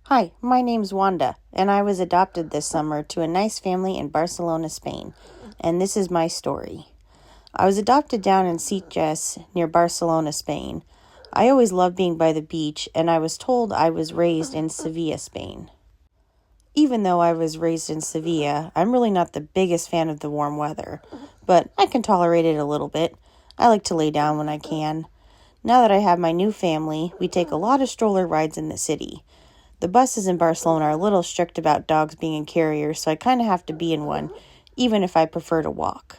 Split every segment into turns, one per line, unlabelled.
Hi, my name's Wanda, and I was adopted this summer to a nice family in Barcelona, Spain, and this is my story. I was adopted down in Sitges near Barcelona, Spain. I always loved being by the beach, and I was told I was raised in Sevilla, Spain. Even though I was raised in Sevilla, I'm really not the biggest fan of the warm weather, but I can tolerate it a little bit. I like to lay down when I can. Now that I have my new family, we take a lot of stroller rides in the city. The buses in Barcelona are a little strict about dogs being in carriers, so I kind of have to be in one, even if I prefer to walk.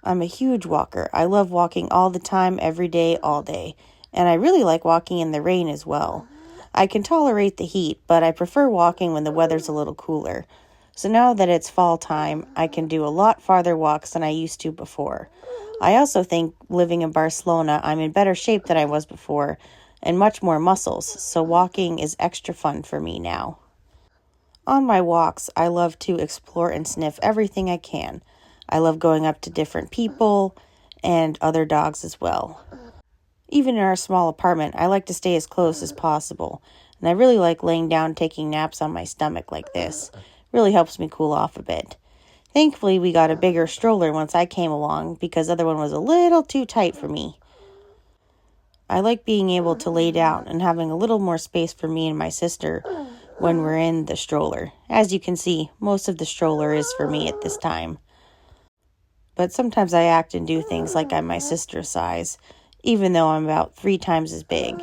I'm a huge walker. I love walking all the time, every day, all day, and I really like walking in the rain as well. I can tolerate the heat, but I prefer walking when the weather's a little cooler. So now that it's fall time, I can do a lot farther walks than I used to before. I also think living in Barcelona, I'm in better shape than I was before, and much more muscles, so walking is extra fun for me now. On my walks, I love to explore and sniff everything I can. I love going up to different people and other dogs as well. Even in our small apartment, I like to stay as close as possible, and I really like laying down taking naps on my stomach like this. Really helps me cool off a bit. Thankfully, we got a bigger stroller once I came along because the other one was a little too tight for me. I like being able to lay down and having a little more space for me and my sister when we're in the stroller. As you can see, most of the stroller is for me at this time. But sometimes I act and do things like I'm my sister's size, even though I'm about 3 times as big.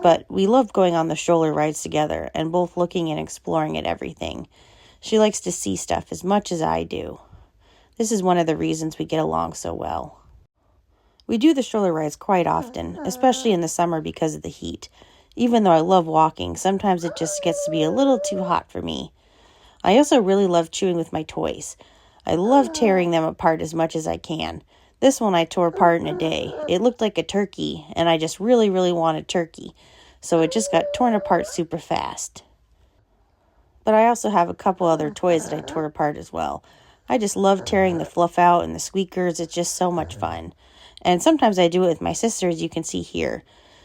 But we love going on the stroller rides together and both looking and exploring at everything. She likes to see stuff as much as I do. This is one of the reasons we get along so well. We do the stroller rides quite often, especially in the summer because of the heat. Even though I love walking, sometimes it just gets to be a little too hot for me. I also really love chewing with my toys. I love tearing them apart as much as I can. This one I tore apart in a day. It looked like a turkey, and I just really wanted turkey. So it just got torn apart super fast. But I also have a couple other toys that I tore apart as well. I just love tearing the fluff out and the squeakers. It's just so much fun. And sometimes I do it with my sister, as you can see here.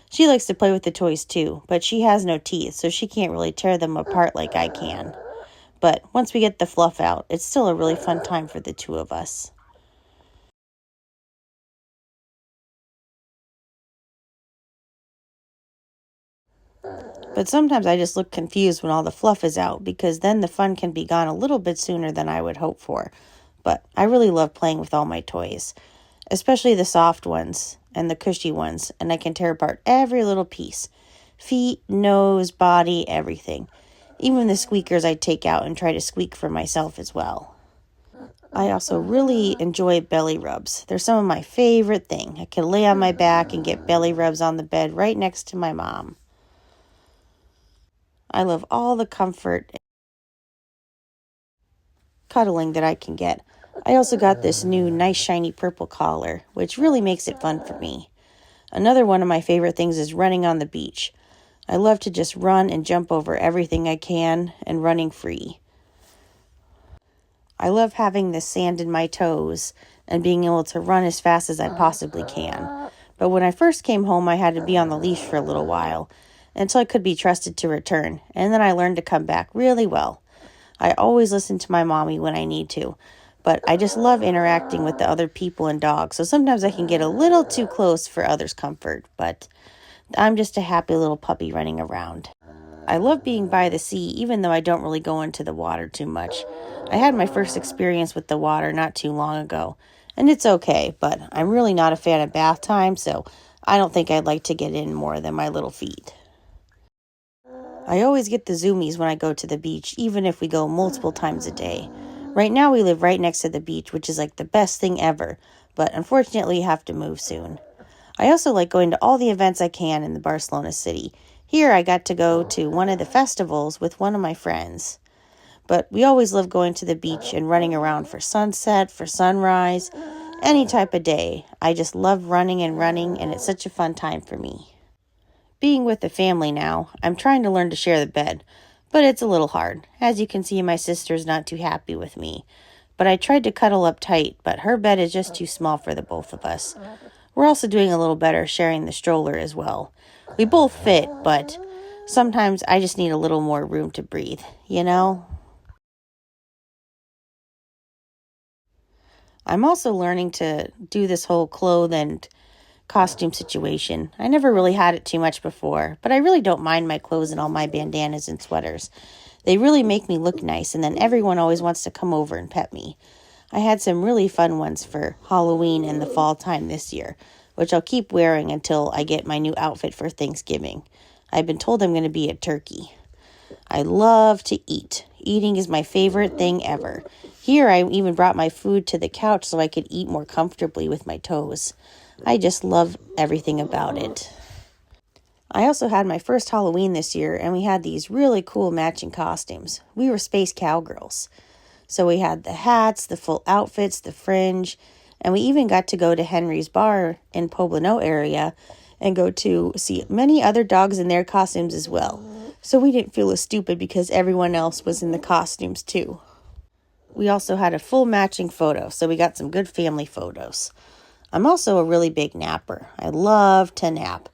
She likes to play with the toys too, but she has no teeth, so she can't really tear them apart like I can. But once we get the fluff out, it's still a really fun time for the two of us. But sometimes I just look confused when all the fluff is out, because then the fun can be gone a little bit sooner than I would hope for. But I really love playing with all my toys, especially the soft ones and the cushy ones, and I can tear apart every little piece. Feet, nose, body, everything. Even the squeakers I take out and try to squeak for myself as well. I also really enjoy belly rubs. They're some of my favorite thing. I can lay on my back and get belly rubs on the bed right next to my mom. I love all the comfort and cuddling that I can get. I also got this new nice shiny purple collar, which really makes it fun for me. Another one of my favorite things is running on the beach. I love to just run and jump over everything I can and running free. I love having the sand in my toes and being able to run as fast as I possibly can. But when I first came home, I had to be on the leash for a little while until I could be trusted to return, and then I learned to come back really well. I always listen to my mommy when I need to, but I just love interacting with the other people and dogs, so sometimes I can get a little too close for others' comfort, but I'm just a happy little puppy running around. I love being by the sea, even though I don't really go into the water too much. I had my first experience with the water not too long ago, and it's okay, but I'm really not a fan of bath time, so I don't think I'd like to get in more than my little feet. I always get the zoomies when I go to the beach, even if we go multiple times a day. Right now we live right next to the beach, which is like the best thing ever, but unfortunately have to move soon. I also like going to all the events I can in the Barcelona city. Here I got to go to one of the festivals with one of my friends. But we always love going to the beach and running around for sunset, for sunrise, any type of day. I just love running, and it's such a fun time for me. Being with the family now, I'm trying to learn to share the bed, but it's a little hard. As you can see, my sister's not too happy with me. But I tried to cuddle up tight, but her bed is just too small for the both of us. We're also doing a little better sharing the stroller as well. We both fit, but Sometimes I just need a little more room to breathe, you know? I'm also learning to do this whole clothes and costume situation. I never really had it too much before, but I really don't mind my clothes and all my bandanas and sweaters. They really make me look nice, and then everyone always wants to come over and pet me. I had some really fun ones for Halloween and the fall time this year, which I'll keep wearing until I get my new outfit for Thanksgiving. I've been told I'm going to be a turkey. I love to eat. Eating is my favorite thing ever. Here, I even brought my food to the couch so I could eat more comfortably with my toes. I just love everything about it. I also had my first Halloween this year, and we had these really cool matching costumes. We were space cowgirls. So we had the hats, the full outfits, the fringe, and we even got to go to Henry's Bar in Poblano area and go to see many other dogs in their costumes as well. So we didn't feel as stupid because everyone else was in the costumes too. We also had a full matching photo, so we got some good family photos. I'm also a really big napper. I love to nap.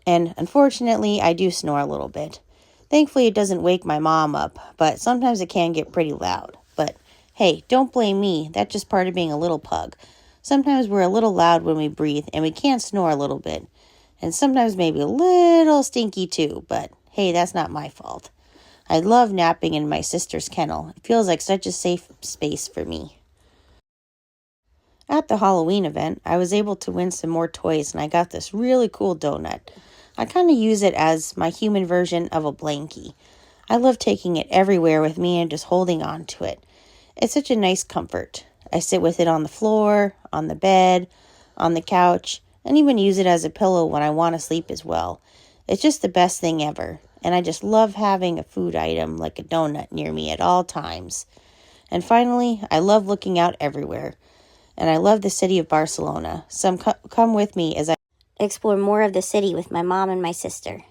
And unfortunately, I do snore a little bit. Thankfully, it doesn't wake my mom up, but sometimes it can get pretty loud. But hey, don't blame me. That's just part of being a little pug. Sometimes we're a little loud when we breathe, and we can snore a little bit. And sometimes maybe a little stinky too, but hey, that's not my fault. I love napping in my sister's kennel. It feels like such a safe space for me. At the Halloween event, I was able to win some more toys, and I got this really cool donut. I kind of use it as my human version of a blankie. I love taking it everywhere with me and just holding on to it. It's such a nice comfort. I sit with it on the floor, on the bed, on the couch, and even use it as a pillow when I want to sleep as well. It's just the best thing ever, and I just love having a food item like a donut near me at all times. And finally, I love looking out everywhere, and I love the city of Barcelona. So come with me as I explore more of the city with my mom and my sister.